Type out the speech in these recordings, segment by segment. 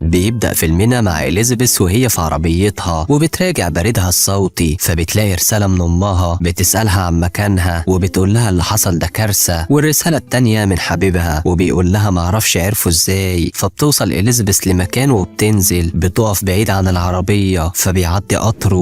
بيبدأ فيلمنا مع إليزابيث وهي في عربيتها وبتراجع بريدها الصوتي، فبتلاقي رسالة من أمها بتسألها عن مكانها وبتقول لها اللي حصل ده كارثة، والرسالة التانية من حبيبها وبيقول لها معرفش عرفوا ازاي. فبتوصل إليزابيث لمكان وبتنزل، بتقف بعيد عن العربية فبيعدي قطر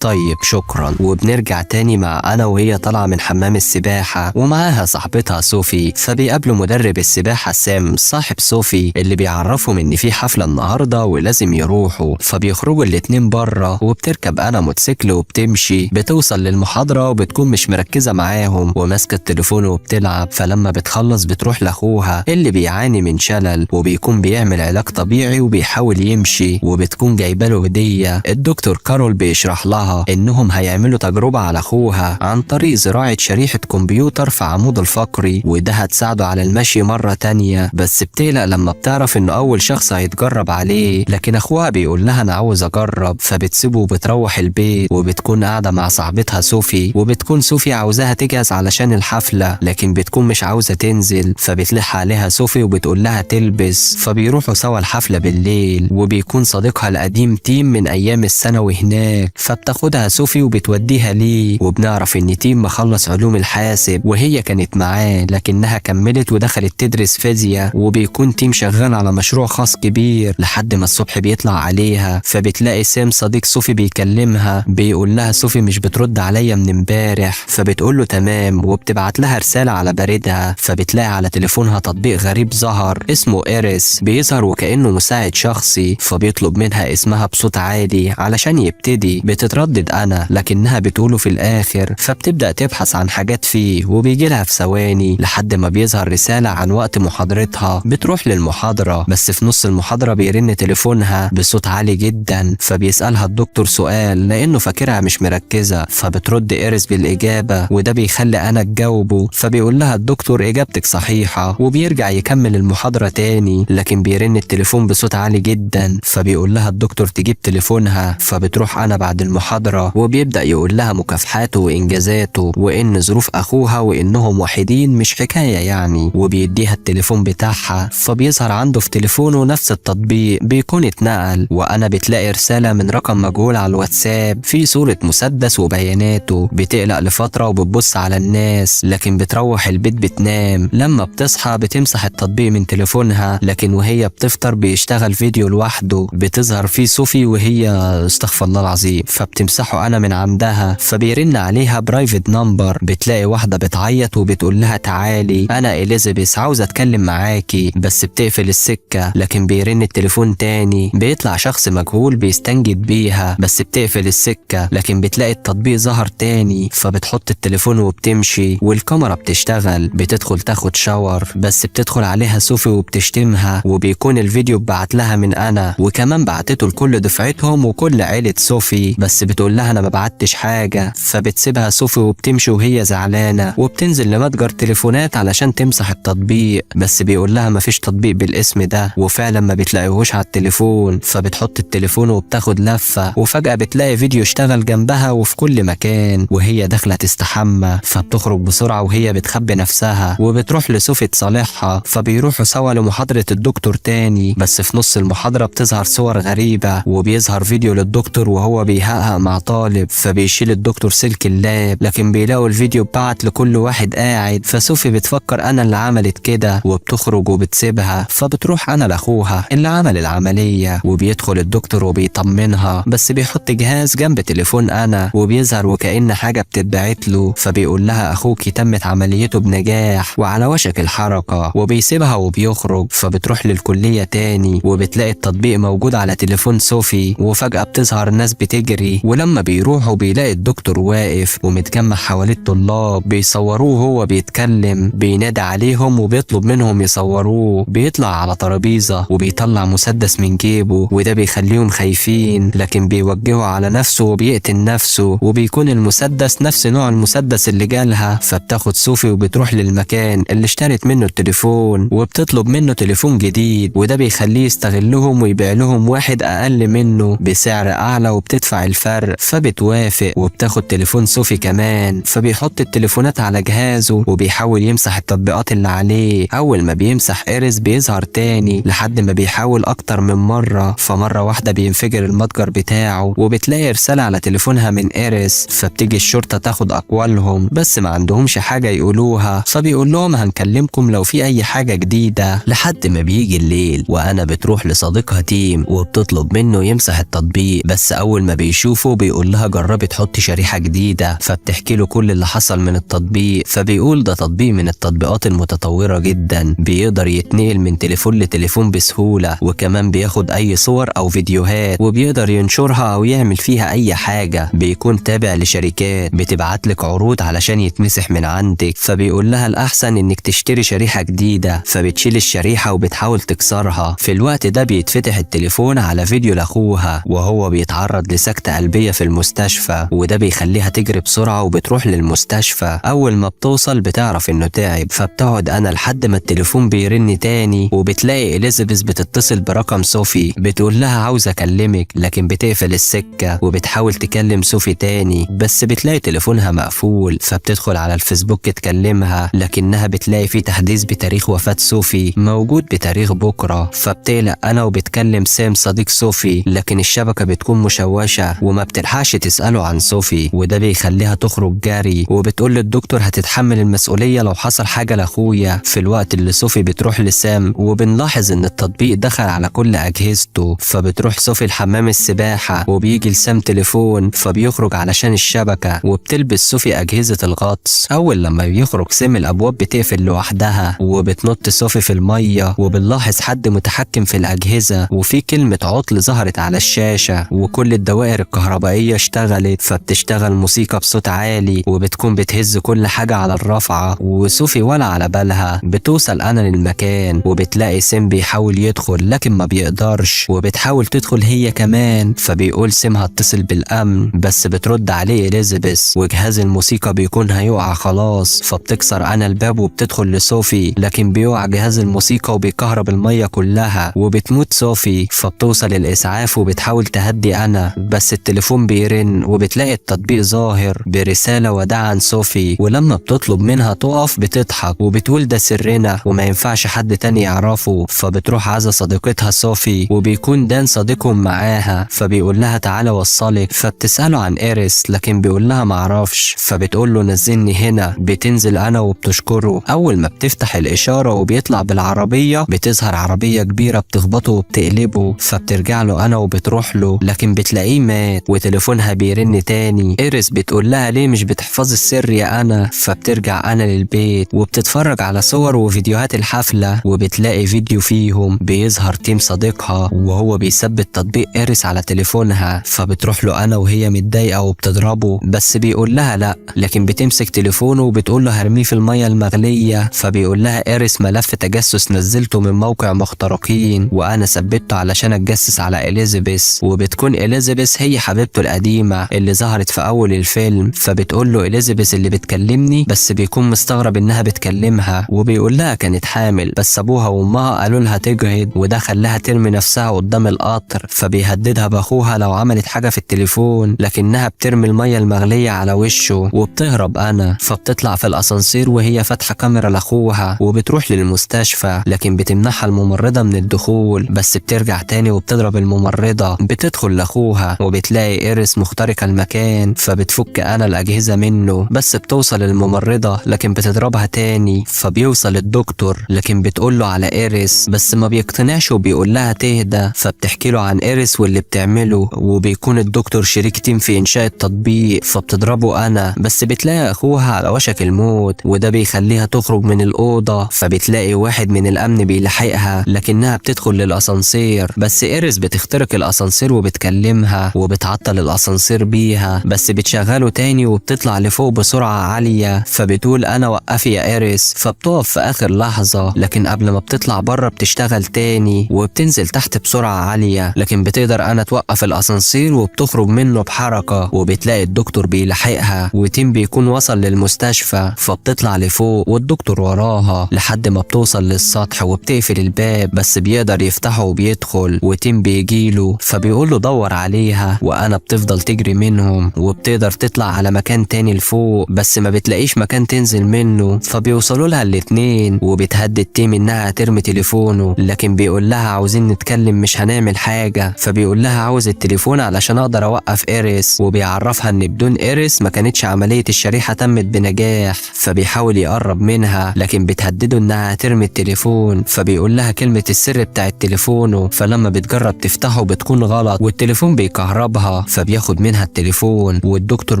طيب شكرا. وبنرجع تاني مع أنا وهي طالعة من حمام السباحة ومعاها صاحبتها صوفي، فبيقابلوا مدرب السباحة سام صاحب صوفي اللي بيعرفهم ان في حفلة النهاردة ولازم يروحوا. فبيخرجوا الاتنين بره وبتركب أنا موتوسيكل وبتمشي، بتوصل للمحاضرة وبتكون مش مركزة معاهم وماسكة التليفون وبتلعب. فلما بتخلص بتروح لاخوها اللي بيعاني من شلل وبيكون بيعمل علاج طبيعي وبيحاول يمشي، وبتكون جايباله هدية. الدكتور كارول بيشرح لها انهم هيعملوا تجربة على اخوها عن طريق زراعة شريحة كمبيوتر في عموده الفقري، وده هتساعده على المشي مرة تانية. بس بتقلق لما بتعرف انه اول شخص هيتجرب عليه، لكن اخوها بيقول لها انا عاوز اجرب. فبتسيبه وبتروح البيت وبتكون قاعدة مع صاحبتها صوفي، وبتكون صوفي عاوزاها تجهز علشان الحفلة لكن بتكون مش عاوزة تنزل. فبتلح عليها صوفي وبتقول لها تلبس. فبيروحوا سوا الحفلة بالليل، وبيكون صديقها القديم تيم من ايام الثانوي هناك، فبتاخدها صوفي وبتوديها ليه. وبنعرف ان تيم مخلص علوم الحاسب وهي كانت معاه لكنها كملت ودخلت تدرس فيزياء، وبيكون تيم شغال على مشروع خاص كبير لحد ما الصبح بيطلع عليها. فبتلاقي سام صديق صوفي بيكلمها، بيقول لها صوفي مش بترد عليا من امبارح، فبتقول له تمام وبتبعت لها رسالة على بريدها. فبتلاقي على تليفونها تطبيق غريب ظهر اسمه إيريس، بيظهر وكأنه مساعد شخصي، فبيطلب منها اسمها بصوت عالي علشان يبتدي. بتتردد أنا لكنها بتقوله في الآخر، فبتبدأ تبحث عن حاجات فيه وبيجي لها في ثواني لحد ما بيظهر رسالة عن وقت محاضرتها. بتروح للمحاضرة بس في نص المحاضرة بيرن تليفونها بصوت عالي جدا، فبيسألها الدكتور سؤال لأنه فاكرها مش مركزة، فبترد إيريس بالإجابة وده بيخلي أنا تجاوبه. فبيقول لها الدكتور إجابتك صحيحة، وبيرجع يكمل المحاضرة تاني لكن بيرن التليفون بصوت عالي جدا. فبيقول لها الدكتور تجيب تليفونها. فبتروح أنا بعد المحاضرة وبيبدأ يقول لها مكافحاته وإنجازاته وإن ظروف أخوها وإنهم وحيدين مش حكاية يعني، وبيديها التليفون بتاعها. فبيظهر عنده في تليفونه نفس التطبيق بيكون اتنقل، وأنا بتلاقي رسالة من رقم مجهول على الواتساب في صورة مسدس وبياناته. بتقلق لفترة وبتبص على الناس لكن بتروح البيت بتنام. لما بتصحى بتمسح التطبيق من تليفونها لكن وهي بتفطر بيشتغل فيديو لوحده بتظهر فيه صوفي وهي استغفر الله العظيم، فبتمسحه أنا من عندها. فبيرن عليها برايفت نمبر، بتلاقي واحدة بتعيط وبتقول لها تعالي أنا إليزابيث عاوزة أتكلم معاكي، بس بتقفل السكة. لكن بيرن التليفون تاني بيطلع شخص مجهول بيستنجد بيها بس بتقفل السكة. لكن بتلاقي التطبيق ظهر تاني، فبتحط التليفون وبتمشي والكاميرا بتشتغل. بتدخل تاخد شاور بس بتدخل عليها صوفي وبتشتمها، وبيكون الفيديو بعت لها من أنا، وكمان بعتته لكل دفعتهم وكل عيلة صوفي، بس بتقول لها أنا ما بعتش حاجة. فبتسيبها صوفي وبتمشي وهي زعلانة، وبتنزل لمتجر تليفونات علشان تمسح التطبيق بس بيقول لها مفيش تطبيق بالاسم ده، وفعلا ما بتلاقيهوش على التليفون. فبتحط التليفون وبتاخد لفة، وفجأة بتلاقي فيديو اشتغل جنبها وفي كل مكان وهي داخلة تستحمى. فبتخرج بسرعة وهي بتخبي نفسها وبتروح لصوفي تصالحها. فبيروحوا سوا لمحاضرة الدكتور تاني، بس في نص المحاضرة بتظهر صور غريبة وبيظهر فيديو للدكتور وهو بيهقق مع طالب. فبيشيل الدكتور سلك اللاب لكن بيلاقوا الفيديو بعت لكل واحد قاعد. فصوفي بتفكر أنا اللي عملت كده وبتخرج وبتسيبها. فبتروح أنا لأخوها اللي عمل العملية، وبيدخل الدكتور وبيطمنها بس بيحط جهاز جنب تليفون أنا وبيظهر وكأن حاجة بتتبعت له. فبيقول لها أخوكي تمت عمليته بنجاح وعلى وشك الحركة، وبيسيبها وبيخرج. فبتروح للكلية تاني وبتلاقي التطبيق موجود على تليفون صوفي، وفجأة بتظهر ناس بتجري. ولما بيروحوا بيلاقي الدكتور واقف ومتجمع حواليه الطلاب بيصوروه وهو بيتكلم، بينادي عليهم وبيطلب منهم يصوروه. بيطلع على ترابيزة وبيطلع مسدس من جيبه وده بيخليهم خايفين، لكن بيوجهه على نفسه وبيقتل نفسه، وبيكون المسدس نفس نوع المسدس اللي جالها. فبتاخد صوفي وبتروح للمكان اللي اشترت منه التليفون وبتطلب منه تليفون جديد، وده بيخليه يستغلهم ويبيع لهم واحد اقل منه بسعر اعلى وبتدفع الفرق. فبتوافق وبتاخد تليفون صوفي كمان. فبيحط التليفونات على جهازه وبيحاول يمسح التطبيقات اللي عليه. اول ما بيمسح إيريس بيظهر تاني لحد ما بيحاول اكتر من مرة، فمرة واحدة بينفجر المتجر بتاعه وبتلاقي رسالة على تليفونها من إيريس. فبتيجي الشرطة تاخد اقوالهم بس ما عندهمش حاجة يقولوها، فبيقول لهم هنكلمكم لو في اي حاجة جديدة. لحد ما بيجي الليل وانا بتروح لصديقها تيم وبتطلب منه يمسح التطبيق، بس اول ما بيشوفه بيقول لها جربي تحطي شريحة جديدة. فبتحكي له كل اللي حصل من التطبيق، فبيقول ده تطبيق من التطبيقات المتطورة جدا، بيقدر يتنقل من تليفون لتليفون بسهولة، وكمان بياخد اي صور او فيديوهات وبيقدر ينشرها او يعمل فيها اي حاجة. بيكون تابع لشركات بتبعتلك عروض علشان يتمسح من عندك. فبيقول لها الاحسن انك تشتري شريحة جديدة. فبتشيل الشريحة وبتحاول تكسرها. في الوقت ده بيتفتح التليفون على فيديو لاخوها وهو بيتعرض لسكتة قلبية في المستشفى، وده بيخليها تجري بسرعة وبتروح للمستشفى. اول ما بتوصل بتعرف انه تعب، فبتقعد انا لحد ما التليفون بيرن تاني وبتلاقي إليزابيث بتتصل برقم صوفي، بتقول لها عاوزة اكلمك، لكن بتقفل السكة وبتحاول تكلم صوفي تاني بس بتلاقي تليفونها مقفول. فبتدخل على الفيسبوك تكلمها، لكنها بتلاقي في تحديث بتاريخ وفاة صوفي موجود بتاريخ بكرة. فبتقلق انا وبتكلم سام صديق صوفي، لكن الشبكة بتكون مشوشة وما بتلحقش تسأله عن صوفي، وده بيخليها تخرج جري وبتقول للدكتور هتتحمل المسؤولية لو حصل حاجة لاخويا. في الوقت اللي صوفي بتروح لسام وبنلاحظ ان التطبيق دخل على كل اجهزته. فبتروح صوفي لحمام السباحة وبيجي لسام تليفون، فبيخرج علشان الشبكة وبتلبس صوفي اجهزة الغطس. اول لما بيخرج سام الابواب بتقفل لوحدها وبتنط صوفي في المية، وبنلاحظ حد متحكم في الاجهزة وفي كلمة عطل ظهرت على الشاشة وكل الدوائر الكهربائية اشتغلت. فبتشتغل موسيقى بصوت عالي وبتكون بتهز كل حاجة على الرافعة، وصوفي ولا على بالها. بتوصل انا للمكان وبتلاقي سام بيحاول يدخل لكن ما بيقدرش، وبتحاول تدخل هي كمان. فبيقول سام هتصل بالامن بس بترد عليه إليزابيث وجهاز الموسيقى بيكون هيقع خلاص. فبتكسر انا الباب وبتدخل لصوفي، لكن بيقع جهاز الموسيقى وبيكهرب المية كلها وبتموت صوفي. فبتوصل الاسعاف وبتحاول تهدي انا بس التليفون بيرن وبتلاقي التطبيق ظاهر برسالة وداع عن صوفي، ولما بتطلب منها تقف بتضحك وبتقول ده سرنا وما ينفعش حد تاني يعرفه. فبتروح عزا صديقتها صوفي وبيكون دان صديقهم معاها، فبيقول لها تعالى وصلك. فبتسأله عن إيريس لكن بيقول لها معرفش. فبتقول له نزلني هنا. بتنزل انا وبتشكره. اول ما بتفتح الاشارة وبيطلع بالعربية بتظهر عربية كبيرة بتخبطه وبتقلبه. فبترجع له انا وبتروح له لكن بتلاقيه مات وتليفونها بيرن تاني. إيريس بتقول لها ليه مش بتحفظي السر يا انا؟ فبترجع انا للبيت وبتتفرج على صور وفيديوهات الحفلة، وبتلاقي فيديو فيهم بيظهر تيم صديقها وهو بيثبت تطبيق إيريس على تليفونها. فبتروح له انا وهي متضايقة وبتضربه بس بيقول لها لا، لكن بتمسك تليفونه وبتقول له هرميه في المية المغلية. فبيقول لها إيريس ملف تجسس نزلته من موقع مخترقين وانا ثبته علشان اتجسس على إليزابيث، وبتكون إليزابيث هي حبيبته القديمة اللي ظهرت في اول الفيلم. فبتقول له إليزابيث اللي بتكلمني، بس بيكون مستغرب انها بتكلمها وبيقول لها كانت حامل بس ابوها وامها قالوا لها تجهد وده خلاها ترمي نفسها قدام القطر. فبيهددها باخوها لو عملت حاجة في التليفون، لكنها بترمي المية المغلية على وشه وبتهرب انا. فبتطلع في الاسانسير وهي فاتحة كاميرا لاخوها وبتروح للمستشفى، لكن بتمنعها الممرضة من الدخول بس بترجع تاني وبتضرب الممرضة. بتدخل لاخوها وبتلاقي إيريس مخترقة المكان، فبتفك انا الاجهزة منه بس بتوصل الممرضة لكن بتضربها تاني. فبيوصل الدكتور لكن بتقول له على إيريس بس ما بيقتنعش وبيقول لها تهدى. فبتحكي له عن إيريس واللي بتعمله، وبيكون الدكتور شريك تيم في انشاء التطبيق. فبتضربه انا بس بتلاقي اخوها على وشك الموت وده بيخليها تخرج من الأوضة. فبتلاقي واحد من الامن بيلحقها لكنها بتدخل للاسانسير، بس إيريس بتخترق الاسانسير وبتكلمها وبتعطل الاسانسير بيها بس بتشغله تاني وبتطلع لفوق بسرعة عالية. فبتقول انا وقفي يا إيريس. فبتقف في اخر لحظة لكن قبل ما بتطلع بره بتشتغل تاني وبتنزل تحت بسرعة عالية، لكن بتقدر انا توقف الاسانسير وبتخرج منه بحركة. وبتلاقي الدكتور بيلحقها وتيم بيكون وصل للمستشفى. فبتطلع لفوق والدكتور وراها لحد ما بتوصل للسطح وبتقفل الباب بس بيقدر يفتحه وبيدخل، وتيم بيجيله فبيقوله دور عليها وانا بتفضل تجري منهم وبتقدر تطلع على مكان تاني لفوق بس ما بتلاقيش مكان تنزل منه. فبيوصلوا لها الاتنين وبتهدد تيم انها ترمي تليفونه، لكن فبيقول لها عاوزين نتكلم مش هنعمل حاجة. فبيقول لها عاوز التليفون علشان اقدر اوقف إيريس، وبيعرفها ان بدون إيريس ما كانتش عملية الشريحة تمت بنجاح. فبيحاول يقرب منها لكن بتهدده انها هترمي التليفون. فبيقول لها كلمة السر بتاعت تليفونه، فلما بتجرب تفتحه بتكون غلط والتليفون بيكهربها. فبياخد منها التليفون والدكتور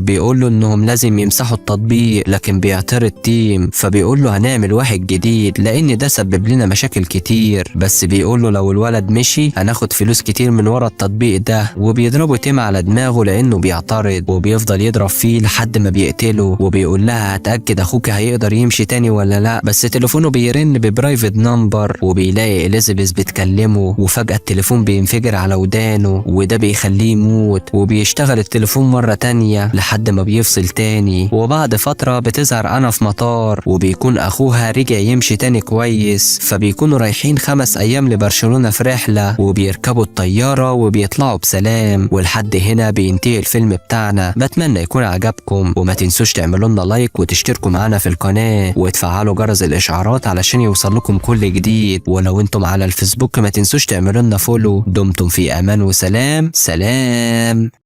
بيقول له انهم لازم يمسحوا التطبيق، لكن بيعترض تيم. فبيقول له هنعمل واحد جديد لان ده سبب لنا مشاكل كتير، بس بيقول له لو الولد مشي هناخد فلوس كتير من ورا التطبيق ده. وبيضربوا تيم على دماغه لانه بيعترض، وبيفضل يضرب فيه لحد ما بيقتله. وبيقول لها هتأكد اخوك هيقدر يمشي تاني ولا لا، بس تليفونه بيرن ببرايفت نمبر، وبيلاقي إليزابيث بتكلمه. وفجأة التليفون بينفجر على ودانه وده بيخليه يموت. وبيشتغل التليفون مرة تانية لحد ما بيفصل تاني. وبعد فترة بتظهر أنا في مطار، وبيكون أخوها رجع يمشي تاني كويس. فبيكونوا رايحين 5 أيام لبرشلونة في رحلة، وبيركبوا الطيارة وبيطلعوا بسلام. ولحد هنا بينتهي الفيلم بتاعنا. بتمنى يكون عجبكم، وما تنسوش تعملوا لنا لايك وتشتركوا معانا في القناة وتفعلوا جرس الإشعارات علشان يوصل لكم كل جديد. ولو انتم على الفيسبوك ما تنسوش تعملوا لنا فولو. دمتم في أمان وسلام. سلام.